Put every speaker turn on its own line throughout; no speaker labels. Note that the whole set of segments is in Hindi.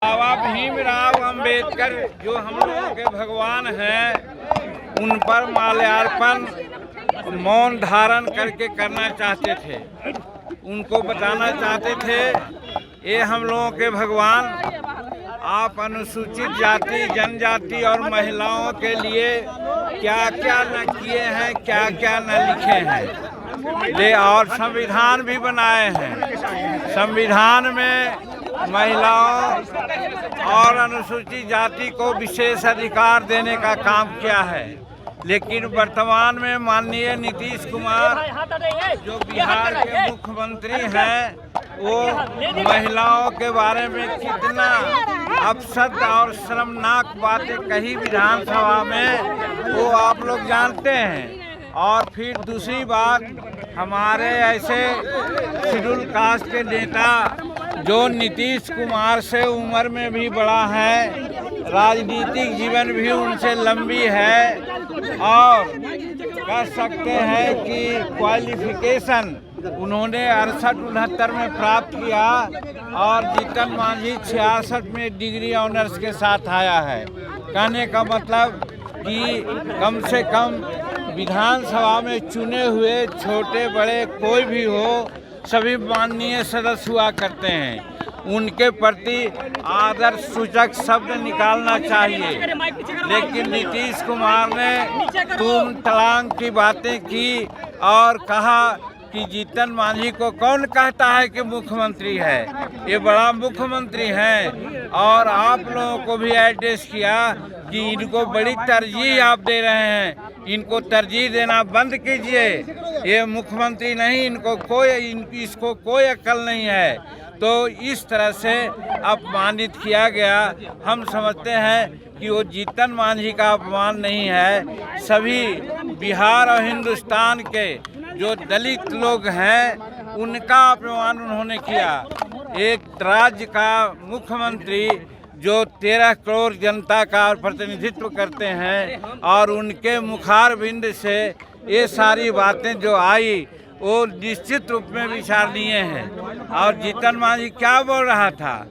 बाबा भीमराव अंबेडकर जो हम लोगों के भगवान हैं, उन पर माल्यार्पण मौन धारण करके करना चाहते थे। उनको बताना चाहते थे, ये हम लोगों के भगवान, आप अनुसूचित जाति, जनजाति और महिलाओं के लिए क्या क्या न किए हैं, क्या क्या न लिखे हैं। ले और संविधान भी बनाए हैं। संविधान में महिलाओं और अनुसूचित जाति को विशेष अधिकार देने का काम किया है। लेकिन वर्तमान में माननीय नीतीश कुमार जो बिहार के मुख्यमंत्री हैं, वो महिलाओं के बारे में कितना अपशब्द और शर्मनाक बातें कही विधानसभा में, वो आप लोग जानते हैं। और फिर दूसरी बात, हमारे ऐसे शेड्यूल कास्ट के नेता जो नीतीश कुमार से उम्र में भी बड़ा है, राजनीतिक जीवन भी उनसे लंबी है और कह सकते हैं कि क्वालिफिकेशन उन्होंने 68-69 में प्राप्त किया और जीतन मांझी 66 में डिग्री ऑनर्स के साथ आया है। कहने का मतलब कि कम से कम विधानसभा में चुने हुए छोटे बड़े कोई भी हो, सभी माननीय सदस्य हुआ करते हैं। उनके प्रति आदर सूचक शब्द निकालना चाहिए। लेकिन नीतीश कुमार ने तुम तलाक की बातें की और कहा कि जीतन मांझी को कौन कहता है कि मुख्यमंत्री है, ये बड़ा मुख्यमंत्री हैं। और आप लोगों को भी एड्रेस किया कि इनको बड़ी तरजीह आप दे रहे हैं, इनको तरजीह देना बंद कीजिए, ये मुख्यमंत्री नहीं, इसको कोई अक्ल नहीं है। तो इस तरह से अपमानित किया गया। हम समझते हैं कि वो जीतन मांझी का अपमान नहीं है, सभी बिहार और हिंदुस्तान के जो दलित लोग हैं उनका अपमान उन्होंने किया। एक राज्य का मुख्यमंत्री जो 13 करोड़ जनता का प्रतिनिधित्व करते हैं और उनके मुखारबिंद से ये सारी बातें जो आई वो निश्चित रूप में विचारणीय है। और जीतन मांझी क्या बोल रहा था,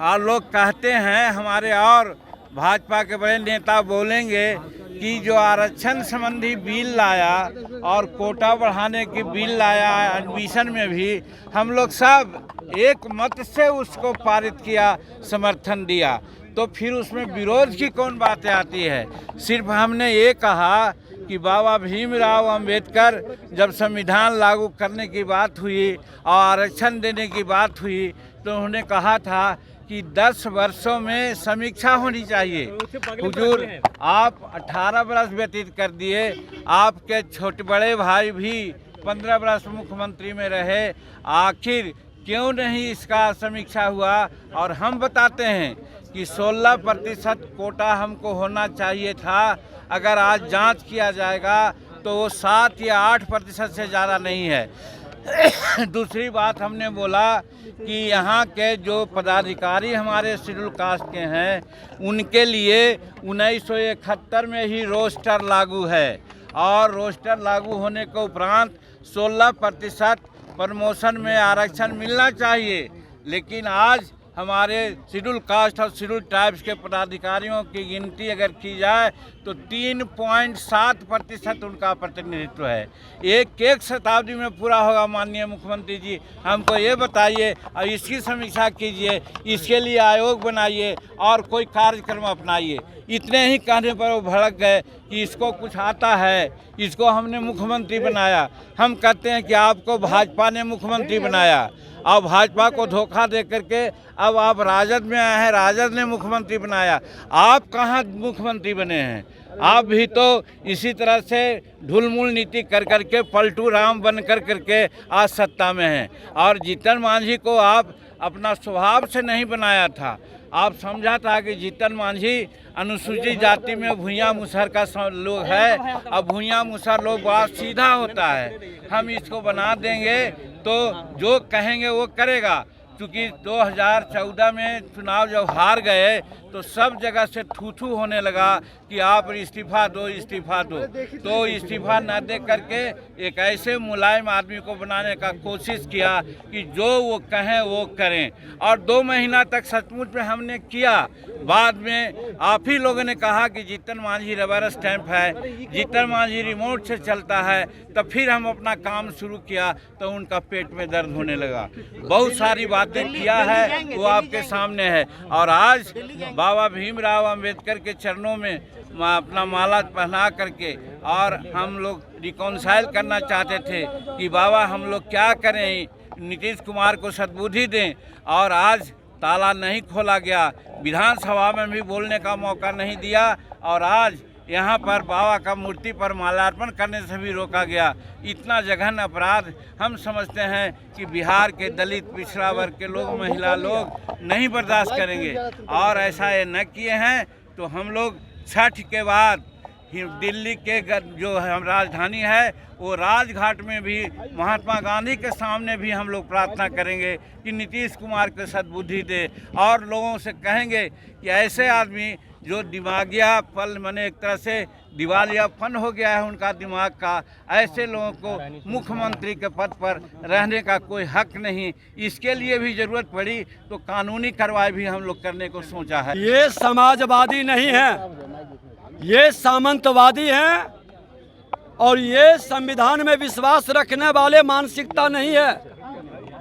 और लोग कहते हैं हमारे और भाजपा के बड़े नेता बोलेंगे कि जो आरक्षण संबंधी बिल लाया और कोटा बढ़ाने की बिल लाया, एडमिशन में भी हम लोग सब एक मत से उसको पारित किया, समर्थन दिया, तो फिर उसमें विरोध की कौन बातें आती है। सिर्फ हमने ये कहा कि बाबा भीमराव अंबेडकर जब संविधान लागू करने की बात हुई और आरक्षण देने की बात हुई, तो उन्होंने कहा था कि 10 वर्षों में समीक्षा होनी चाहिए। हुजूर, आप 18 वर्ष व्यतीत कर दिए, आपके छोटे बड़े भाई भी 15 वर्ष मुख्यमंत्री में रहे, आखिर क्यों नहीं इसका समीक्षा हुआ। और हम बताते हैं कि 16% कोटा हमको होना चाहिए था। अगर आज जांच किया जाएगा तो वो 7 या 8% से ज़्यादा नहीं है। दूसरी बात हमने बोला कि यहाँ के जो पदाधिकारी हमारे शेड्यूल कास्ट के हैं, उनके लिए 1971 में ही रोस्टर लागू है और रोस्टर लागू होने के उपरांत 16% प्रमोशन में आरक्षण मिलना चाहिए। लेकिन आज हमारे शेड्यूल कास्ट और शेड्यूल ट्राइब्स के पदाधिकारियों की गिनती अगर की जाए तो 3.7% उनका प्रतिनिधित्व है। एक शताब्दी में पूरा होगा। माननीय मुख्यमंत्री जी, हमको ये बताइए और इसकी समीक्षा कीजिए, इसके लिए आयोग बनाइए और कोई कार्यक्रम अपनाइए। इतने ही कहने पर वो भड़क गए कि इसको कुछ आता है, इसको हमने मुख्यमंत्री बनाया। हम कहते हैं कि आपको भाजपा ने मुख्यमंत्री बनाया और भाजपा को धोखा दे करके अब आप राजद में आए हैं, राजद ने मुख्यमंत्री बनाया। आप कहाँ मुख्यमंत्री बने हैं? आप भी तो इसी तरह से ढुलमुल नीति कर करके पलटू राम बन करके आज सत्ता में हैं। और जीतन मांझी को आप अपना स्वभाव से नहीं बनाया था। आप समझा था कि जीतन मांझी अनुसूचित जाति में भूया मुसहर का लोग है, अब भूया मुसहर लोग बहुत सीधा होता है। हम इसको बना देंगे तो जो कहेंगे वो करेगा। क्योंकि 2014 में चुनाव जब हार गए तो सब जगह से थू होने लगा कि आप इस्तीफा दो इस्तीफा दो। तो इस्तीफा न दे करके एक ऐसे मुलायम आदमी को बनाने का कोशिश किया कि जो वो कहें वो करें, और 2 महीना तक सचमुच में हमने किया। बाद में आप ही लोगों ने कहा कि जीतन मांझी रबर स्टैंप है, जीतन मांझी रिमोट से चलता है, तब फिर हम अपना काम शुरू किया तो उनका पेट में दर्द होने लगा। बहुत सारी बातें किया है वो आपके सामने है। और आज बाबा भीमराव अंबेडकर के चरणों में अपना माला पहना करके और हम लोग रिकॉन्साइल करना चाहते थे कि बाबा हम लोग क्या करें, नीतीश कुमार को सद्बुद्धि दें। और आज ताला नहीं खोला गया, विधानसभा में भी बोलने का मौका नहीं दिया, और आज यहाँ पर बाबा का मूर्ति पर माल्यार्पण करने से भी रोका गया। इतना जघन्य अपराध हम समझते हैं कि बिहार के दलित पिछड़ा वर्ग के लोग, महिला लोग नहीं बर्दाश्त करेंगे। और ऐसा ये न किए हैं तो हम लोग छठ के बाद दिल्ली के जो हम राजधानी है वो राजघाट में भी महात्मा गांधी के सामने भी हम लोग प्रार्थना करेंगे कि नीतीश कुमार को सद्बुद्धि दे, और लोगों से कहेंगे कि ऐसे आदमी जो दिमागिया पल माने एक तरह से दिवालियापन हो गया है उनका दिमाग का, ऐसे लोगों को मुख्यमंत्री के पद पर रहने का कोई हक नहीं। इसके लिए भी जरूरत पड़ी तो कानूनी कार्रवाई भी हम लोग करने को सोचा है।
ये समाजवादी नहीं है, ये सामंतवादी हैं, और ये संविधान में विश्वास रखने वाले मानसिकता नहीं है।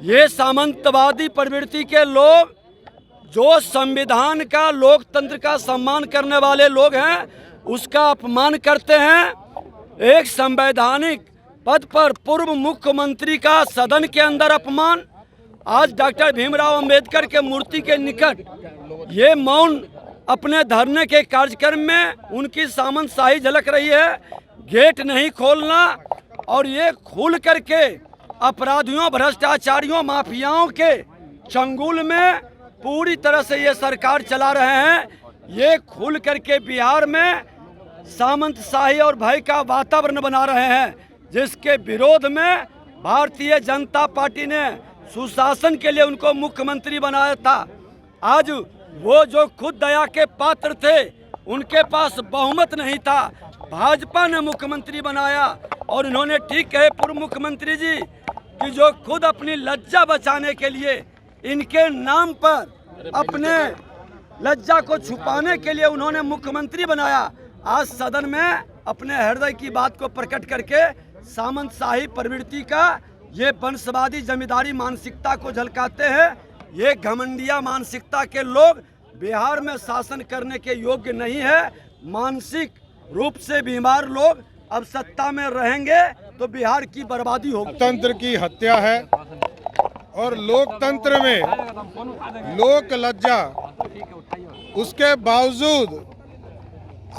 ये सामंतवादी प्रवृत्ति के लोग जो संविधान का, लोकतंत्र का सम्मान करने वाले लोग हैं, उसका अपमान करते हैं। एक संवैधानिक पद पर पूर्व मुख्यमंत्री का सदन के अंदर अपमान, आज डॉक्टर भीमराव अंबेडकर के मूर्ति के निकट ये मौन अपने धरने के कार्यक्रम में उनकी सामंतशाही झलक रही है। गेट नहीं खोलना और ये खुल करके अपराधियों, भ्रष्टाचारियों, माफियाओं के चंगुल में पूरी तरह से ये सरकार चला रहे हैं। ये खुल करके बिहार में सामंतशाही और भय का वातावरण बना रहे हैं, जिसके विरोध में भारतीय जनता पार्टी ने सुशासन के लिए उनको मुख्यमंत्री बनाया था। आज वो जो खुद दया के पात्र थे उनके पास बहुमत नहीं था, भाजपा ने मुख्यमंत्री बनाया। और इन्होंने ठीक कहे पूर्व मुख्यमंत्री जी कि जो खुद अपनी लज्जा बचाने के लिए, इनके नाम पर अपने लज्जा को छुपाने के लिए उन्होंने मुख्यमंत्री बनाया, आज सदन में अपने हृदय की बात को प्रकट करके सामंतशाही प्रवृत्ति का, ये वंशवादी जमींदारी मानसिकता को झलकाते हैं। ये घमंडिया मानसिकता के लोग बिहार में शासन करने के योग्य नहीं है। मानसिक रूप से बीमार लोग अब सत्ता में रहेंगे तो बिहार की बर्बादी होगी।
लोकतंत्र की हत्या है, और लोकतंत्र में लोक लज्जा, उसके बावजूद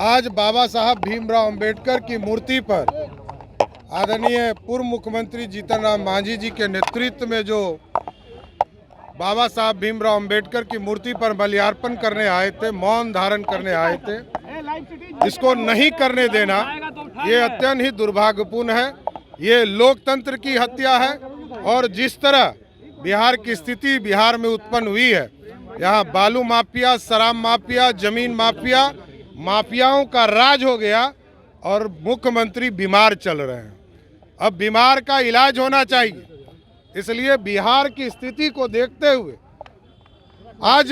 आज बाबा साहब भीमराव अंबेडकर की मूर्ति पर आदरणीय पूर्व मुख्यमंत्री जीतन राम मांझी जी के नेतृत्व में जो बाबा साहब भीमराव अंबेडकर की मूर्ति पर माल्यार्पण करने आए थे, मौन धारण करने आए थे, इसको नहीं करने देना ये अत्यंत ही दुर्भाग्यपूर्ण है। ये लोकतंत्र की हत्या है। और जिस तरह बिहार की स्थिति बिहार में उत्पन्न हुई है, यहाँ बालू माफिया, शराब माफिया, जमीन माफिया, माफियाओं का राज हो गया और मुख्यमंत्री बीमार चल रहे हैं। अब बीमार का इलाज होना चाहिए, इसलिए बिहार की स्थिति को देखते हुए आज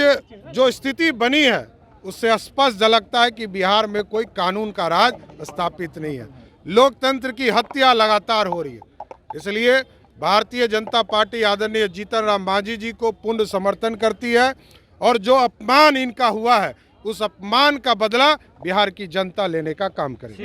जो स्थिति बनी है उससे स्पष्ट झलकता है कि बिहार में कोई कानून का राज स्थापित नहीं है। लोकतंत्र की हत्या लगातार हो रही है। इसलिए भारतीय जनता पार्टी आदरणीय जीतन राम मांझी जी को पूर्ण समर्थन करती है, और जो अपमान इनका हुआ है उस अपमान का बदला बिहार की जनता लेने का काम करेगी।